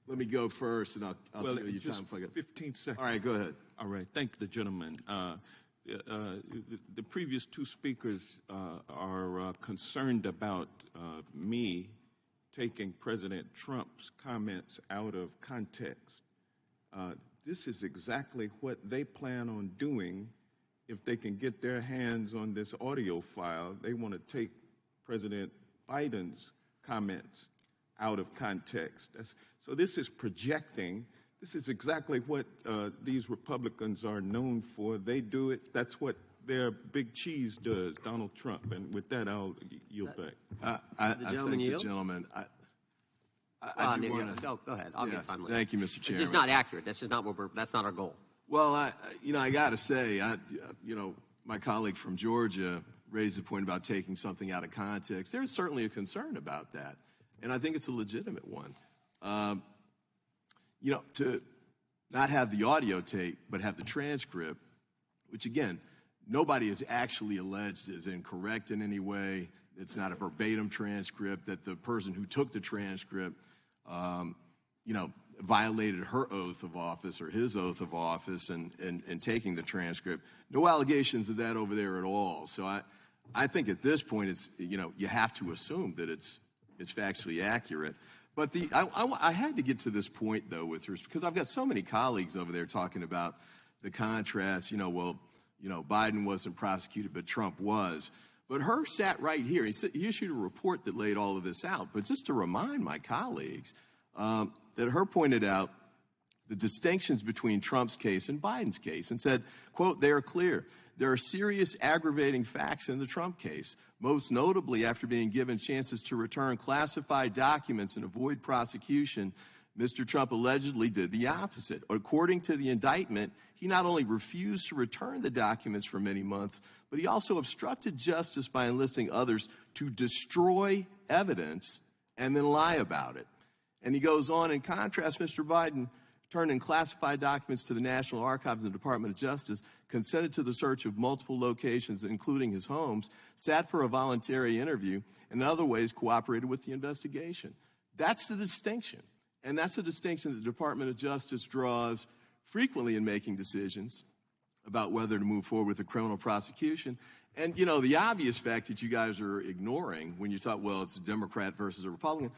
Let me go first, and I'll give you time. 15 seconds. All right, go ahead. All right. Thank the gentleman. The previous two speakers are concerned about me taking President Trump's comments out of context. This is exactly what they plan on doing if they can get their hands on this audio file. They want to take President Biden's comments out of context. So this is projecting. This is exactly what these Republicans are known for. They do it. That's what their big cheese does, Donald Trump. And with that, I'll yield back. I thank the gentleman. Go ahead. I'll get time later. Thank you, Mr. Chairman. It's just not accurate. That's just not that's not our goal. Well, I got to say, my colleague from Georgia raised the point about taking something out of context. There's certainly a concern about that, and I think it's a legitimate one. To not have the audio tape, but have the transcript, which, again, nobody is actually alleged as incorrect in any way. It's not a verbatim transcript, that the person who took the transcript, violated her oath of office or his oath of office and taking the transcript. No allegations of that over there at all. So I think at this point, it's, you have to assume that it's factually accurate. But I had to get to this point, though, because I've got so many colleagues over there talking about the contrast. Biden wasn't prosecuted, but Trump was. But Herr sat right here. He issued a report that laid all of this out. But just to remind my colleagues, that Herr pointed out the distinctions between Trump's case and Biden's case and said, quote, "They are clear. There are serious aggravating facts in the Trump case, most notably after being given chances to return classified documents and avoid prosecution. Mr. Trump allegedly did the opposite. According to the indictment, he not only refused to return the documents for many months, but he also obstructed justice by enlisting others to destroy evidence and then lie about it." And he goes on, in contrast, Mr. Biden turned in classified documents to the National Archives and the Department of Justice, consented to the search of multiple locations, including his homes, sat for a voluntary interview, and in other ways cooperated with the investigation. That's the distinction. And that's a distinction that the Department of Justice draws frequently in making decisions about whether to move forward with a criminal prosecution. And, the obvious fact that you guys are ignoring when you talk, well, it's a Democrat versus a Republican,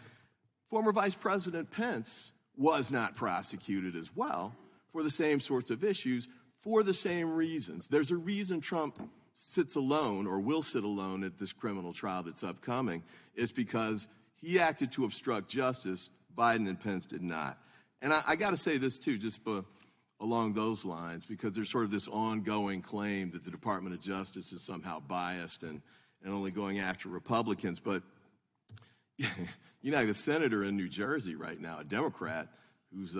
former Vice President Pence was not prosecuted as well for the same sorts of issues for the same reasons. There's a reason Trump sits alone or will sit alone at this criminal trial that's upcoming. It's because he acted to obstruct justice. Biden and Pence did not. And I got to say this, too, just along those lines, because there's sort of this ongoing claim that the Department of Justice is somehow biased and only going after Republicans. But a senator in New Jersey right now, a Democrat, who's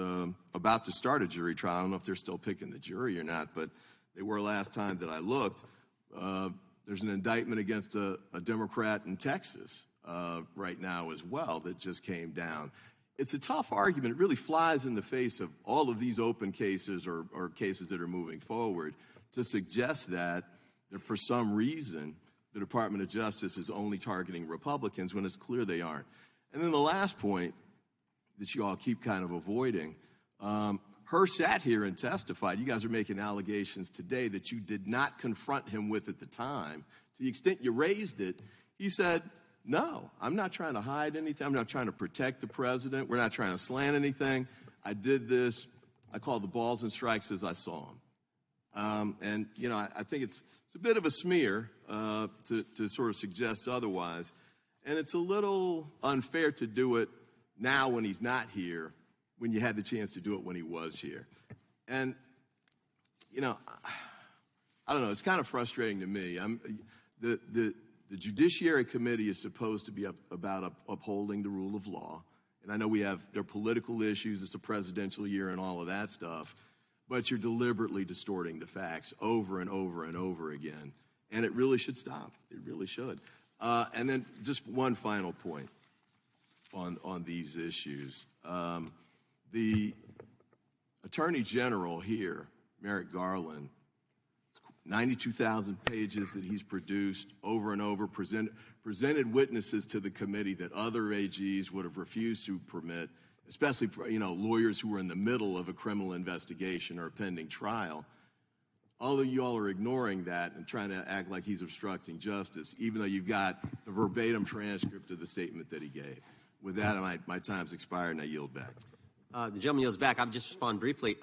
about to start a jury trial. I don't know if they're still picking the jury or not, but they were last time that I looked. There's an indictment against a Democrat in Texas right now as well that just came down. It's a tough argument. It really flies in the face of all of these open cases or cases that are moving forward to suggest that for some reason the Department of Justice is only targeting Republicans when it's clear they aren't. And then the last point that you all keep kind of avoiding, Herr sat here and testified. You guys are making allegations today that you did not confront him with at the time. To the extent you raised it, he said, no, I'm not trying to hide anything. I'm not trying to protect the president. We're not trying to slant anything. I did this. I called the balls and strikes as I saw them. I think it's a bit of a smear to sort of suggest otherwise. And it's a little unfair to do it now when he's not here, when you had the chance to do it when he was here. And, I don't know. It's kind of frustrating to me. The Judiciary Committee is supposed to be about upholding the rule of law. And I know there are political issues. It's a presidential year and all of that stuff. But you're deliberately distorting the facts over and over and over again. And it really should stop. It really should. And then just one final point on these issues. The Attorney General here, Merrick Garland, 92,000 pages that he's produced over and over, presented witnesses to the committee that other AGs would have refused to permit especially for, lawyers who are in the middle of a criminal investigation or a pending trial. Although you all are ignoring that and trying to act like he's obstructing justice, even though you've got the verbatim transcript of the statement that he gave. With that, my time's expired, and I yield back. The gentleman yields back. I'll just respond briefly.